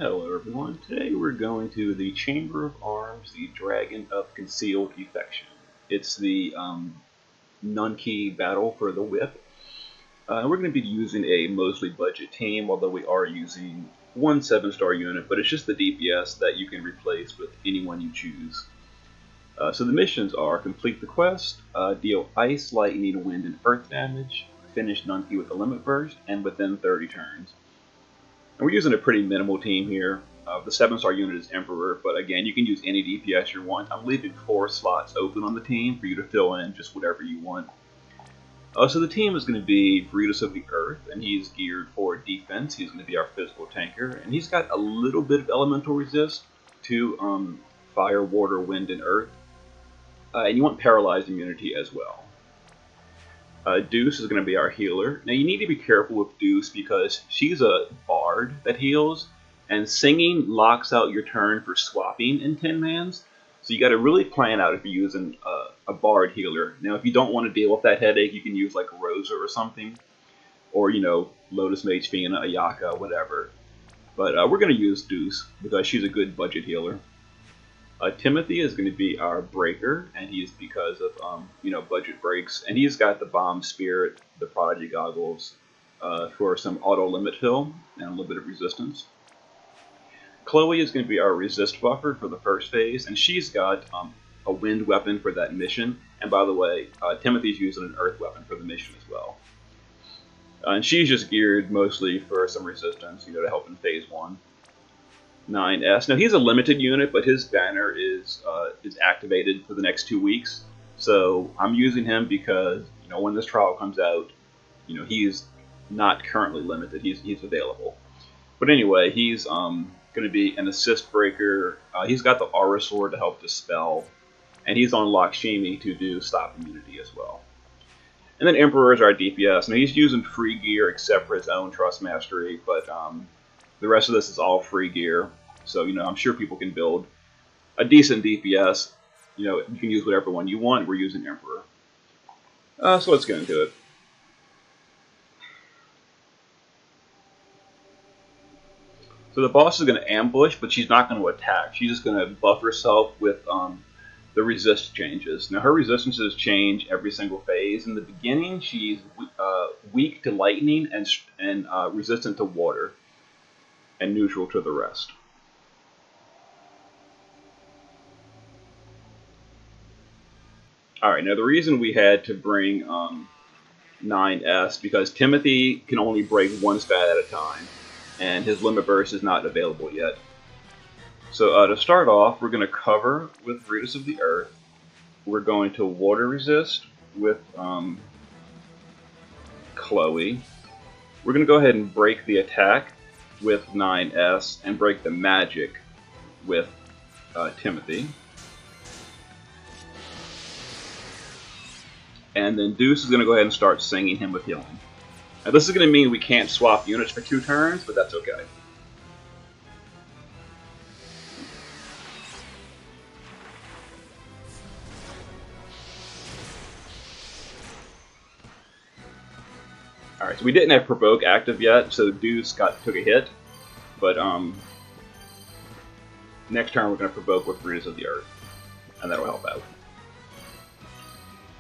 Hello everyone, today we're going to the Chamber of Arms, the Dragon of Concealed Affection. It's the Nunki battle for the whip. We're going to be using a mostly budget team, although we are using one 7-star unit, but it's just the DPS that you can replace with anyone you choose. So the missions are complete the quest, deal ice, lightning, wind, and earth damage, finish Nunki with a limit burst, and within 30 turns. And we're using a pretty minimal team here. The 7-star unit is Emperor, but again, you can use any DPS you want. I'm leaving 4 slots open on the team for you to fill in just whatever you want. So the team is going to be Brutus of the Earth, and he's geared for defense. He's going to be our physical tanker, and he's got a little bit of elemental resist to fire, water, wind, and earth. And you want paralyzed immunity as well. Deuce is going to be our healer. Now you need to be careful with Deuce because she's a bard that heals, and singing locks out your turn for swapping in 10-mans. So you got to really plan out if you're using a bard healer. Now if you don't want to deal with that headache, you can use like Rosa or something, or Lotus Mage Fiend, Ayaka, whatever. But we're going to use Deuce because she's a good budget healer. Timothy is going to be our breaker, and he's because of budget breaks, and he's got the bomb spirit, the prodigy goggles for some auto limit fill and a little bit of resistance. Chloe is going to be our resist buffer for the first phase, and she's got a wind weapon for that mission. And by the way, Timothy's using an earth weapon for the mission as well. And she's just geared mostly for some resistance, to help in phase 1. 9S. Now he's a limited unit, but his banner is activated for the next 2 weeks. So I'm using him because when this trial comes out, he's not currently limited. He's available. But anyway, he's going to be an assist breaker. He's got the Aura Sword to help dispel, and he's on Lakshmi to do stop immunity as well. And then Emperor is our DPS. Now he's using free gear except for his own Trust Mastery, but the rest of this is all free gear, so I'm sure people can build a decent DPS. You can use whatever one you want. We're using Emperor. So let's get into it. So the boss is going to ambush, but she's not going to attack. She's just going to buff herself with the resist changes. Now her resistances change every single phase. In the beginning, she's weak to lightning and resistant to water, and neutral to the rest. Alright, now the reason we had to bring 9S because Timothy can only break one stat at a time, and his limit burst is not available yet. So to start off, we're going to cover with Brutus of the Earth. We're going to water resist with Chloe. We're going to go ahead and break the attack with 9S and break the magic with Timothy. And then Deuce is going to go ahead and start singing him with healing. Now this is going to mean we can't swap units for 2 turns, but that's okay. Alright, so we didn't have Provoke active yet, so Deuce took a hit. But next turn we're going to Provoke with Brutus of the Earth, and that'll help out.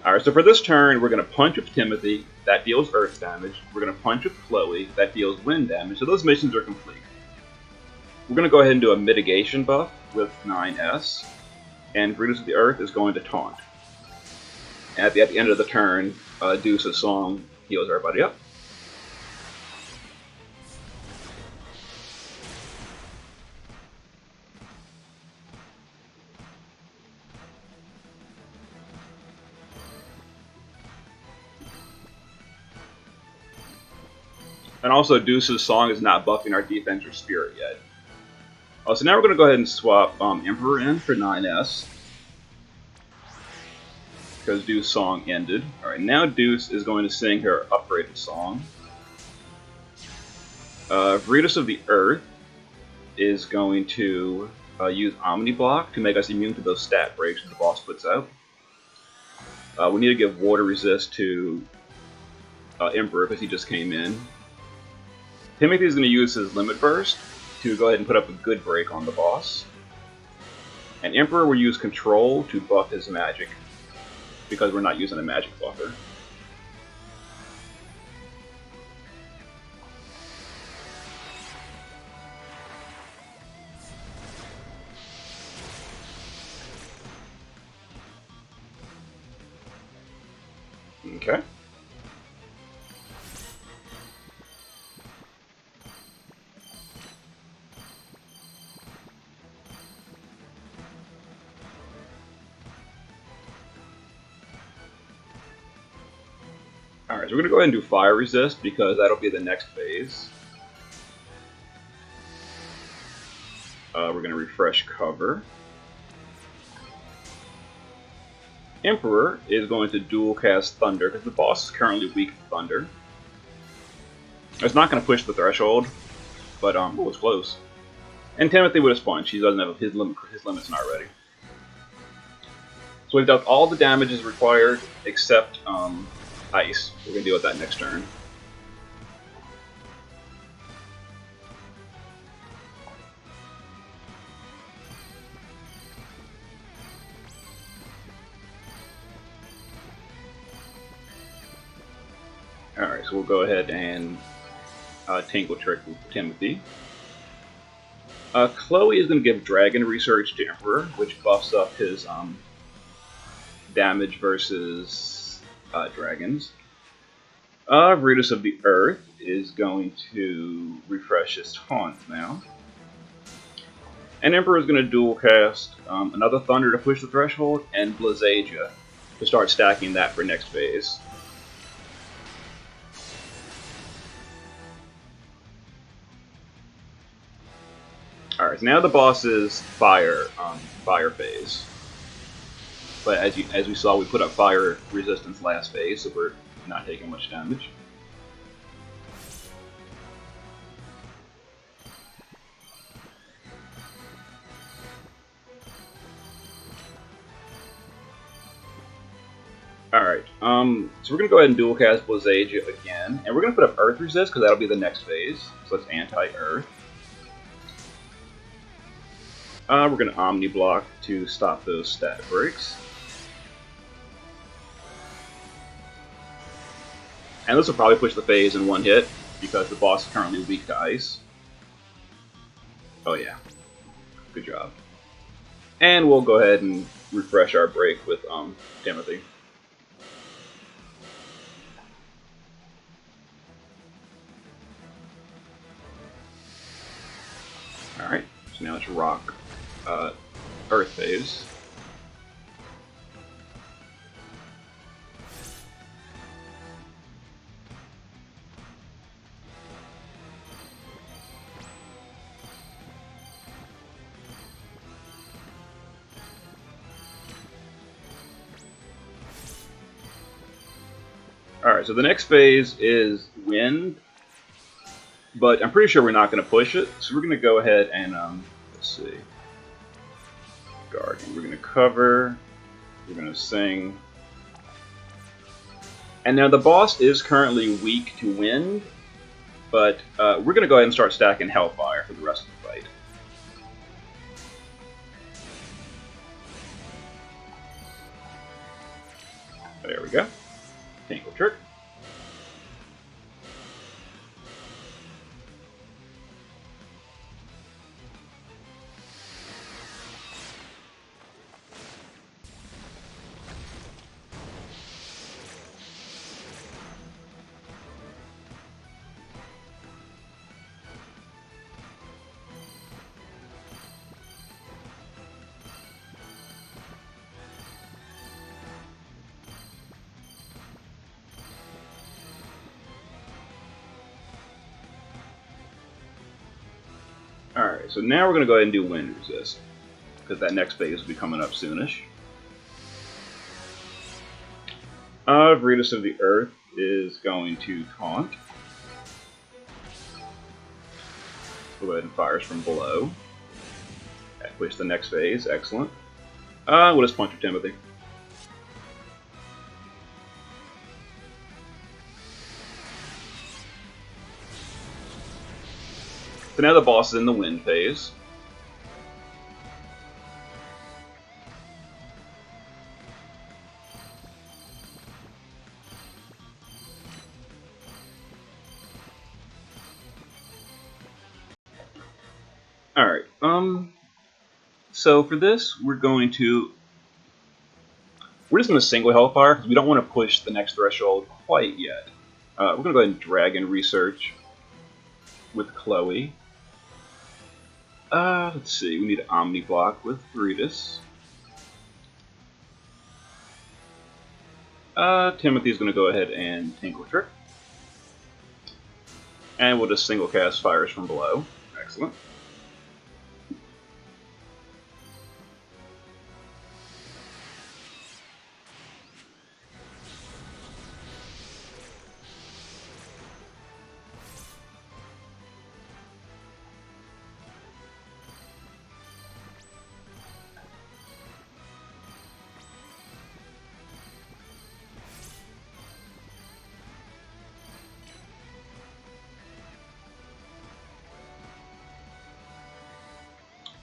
Alright, so for this turn we're going to punch with Timothy, that deals earth damage. We're going to punch with Chloe, that deals wind damage, so those missions are complete. We're going to go ahead and do a mitigation buff with 9S, and Brutus of the Earth is going to taunt. And at the end of the turn, Deuce's song heals everybody up. And also, Deuce's song is not buffing our defense or spirit yet. So now we're going to go ahead and swap Emperor in for 9S. Because Deuce's song ended. Alright, now Deuce is going to sing her upgraded song. Brutus of the Earth is going to use Omni Block to make us immune to those stat breaks that the boss puts out. We need to give Water Resist to Emperor because he just came in. Timothy is going to use his Limit Burst, to go ahead and put up a good break on the boss. And Emperor will use Control to buff his magic, because we're not using a magic buffer. Okay. Alright, so we're going to go ahead and do Fire Resist, because that'll be the next phase. We're going to refresh cover. Emperor is going to dual cast Thunder, because the boss is currently weak to Thunder. It's not going to push the threshold, but it was close. And Timothy with a Sponge, he doesn't have his limit's not ready. So we've done all the damages required except Ice. We're going to deal with that next turn. Alright, so we'll go ahead and Tangle Trick with Timothy. Chloe is going to give Dragon Research to Emperor, which buffs up his damage versus dragons. Brutus of the Earth is going to refresh his taunt now. And Emperor is going to dual cast another Thunder to push the threshold, and Blazagia to start stacking that for next phase. Alright, so now the boss is fire phase. But as we saw, we put up fire resistance last phase, so we're not taking much damage. Alright, so we're going to go ahead and dual cast Blazagia again, and we're going to put up Earth Resist, because that'll be the next phase, so it's anti-Earth. We're going to Omni Block to stop those stat breaks. And this will probably push the phase in one hit, because the boss is currently weak to Ice. Oh yeah, good job. And we'll go ahead and refresh our break with Timothy. Alright, so now it's Rock Earth phase. Alright, so the next phase is Wind, but I'm pretty sure we're not going to push it, so we're going to go ahead and, let's see, Guardian. We're going to cover, we're going to sing. And now the boss is currently weak to Wind, but we're going to go ahead and start stacking Hellfire for the rest of the fight. There we go. Tangle Trick. Alright, so now we're going to go ahead and do Wind Resist, because that next phase will be coming up soonish. Brutus of the Earth is going to taunt. Go ahead and fires from below. That pushes the next phase, excellent. We'll just punch Timothy. So now the boss is in the wind phase. Alright, so for this, we're just going to single Hellfire, because we don't want to push the next threshold quite yet. We're going to go ahead and Dragon Research with Chloe. Let's see, we need an Omni Block with Brutus. Timothy's going to go ahead and Tinkle Trick. And we'll just single cast Fires from Below. Excellent.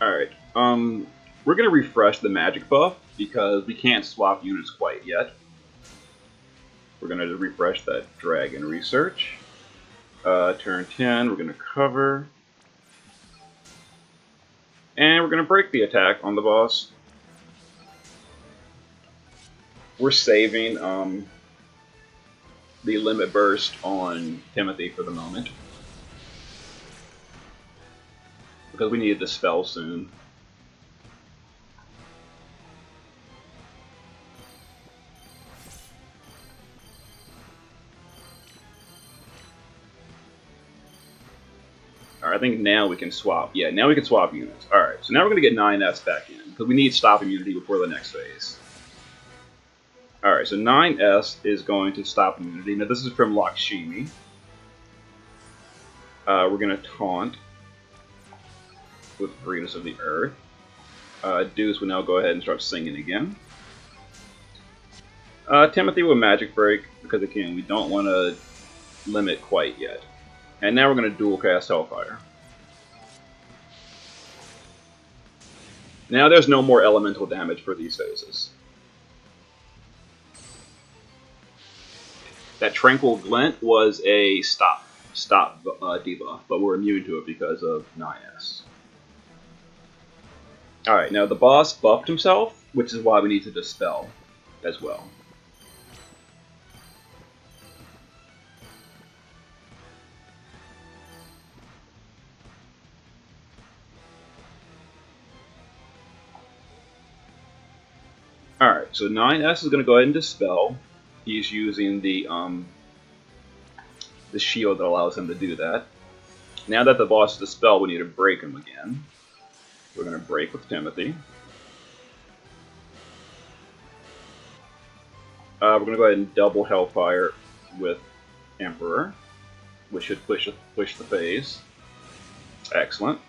Alright, we're going to refresh the magic buff because we can't swap units quite yet. We're going to refresh that Dragon Research. Turn 10, we're going to cover. And we're going to break the attack on the boss. We're saving the Limit Burst on Timothy for the moment, because we need to dispel soon. Alright, I think now we can swap. Yeah, now we can swap units. Alright, so now we're going to get 9S back in, because we need stop immunity before the next phase. Alright, so 9S is going to stop immunity. Now this is from Lakshmi. We're going to taunt with Greatness of the Earth. Deuce will now go ahead and start singing again. Timothy will Magic Break, because again, we don't want to limit quite yet. And now we're going to dual cast Hellfire. Now there's no more elemental damage for these phases. That Tranquil Glint was a stop debuff, but we're immune to it because of 9S. Alright, now the boss buffed himself, which is why we need to dispel as well. Alright, so 9S is going to go ahead and dispel. He's using the shield that allows him to do that. Now that the boss is dispelled, we need to break him again. We're going to break with Timothy. We're going to go ahead and double Hellfire with Emperor, which should push the phase. Excellent.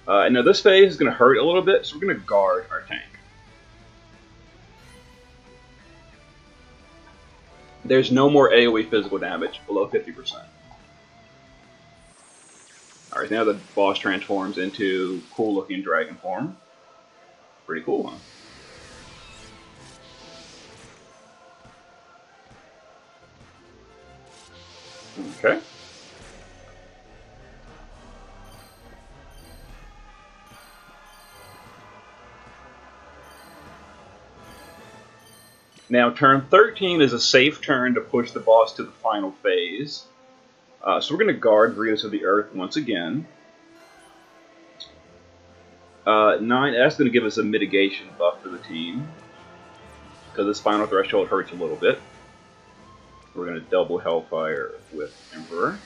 And now this phase is going to hurt a little bit, so we're going to guard our tank. There's no more AoE physical damage below 50%. Alright, now the boss transforms into cool looking dragon form. Pretty cool, huh? Okay. Now, turn 13 is a safe turn to push the boss to the final phase. So we're going to guard Greatness of the Earth once again. 9S is going to give us a mitigation buff for the team, because this final threshold hurts a little bit. We're going to double Hellfire with Emperor.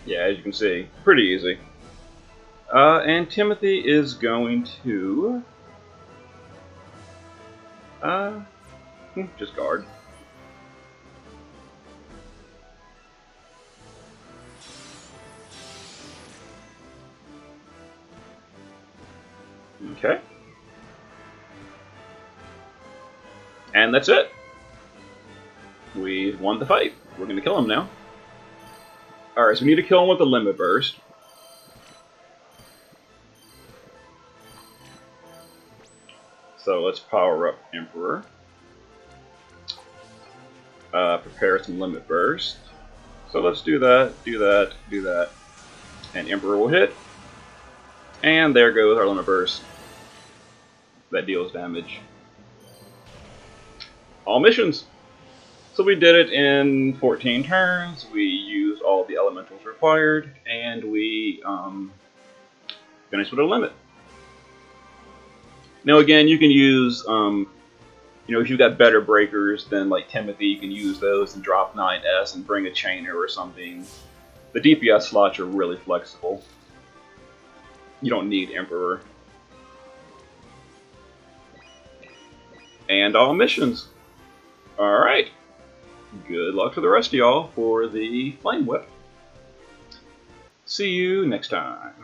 Yeah, as you can see, pretty easy. And Timothy is going to just guard. Okay. And that's it. We won the fight. We're going to kill him now. Alright, so we need to kill him with the Limit Burst. So let's power up Emperor. Prepare some Limit Burst. So let's do that, do that, do that. And Emperor will hit. And there goes our Limit Burst. That deals damage. All missions! So we did it in 14 turns, we used all the elementals required, and we finished with a limit. Now again, you can use, if you've got better breakers than like Timothy, you can use those and drop 9S and bring a chainer or something. The DPS slots are really flexible. You don't need Emperor. And all missions. Alright. Good luck to the rest of y'all for the Flame Whip. See you next time.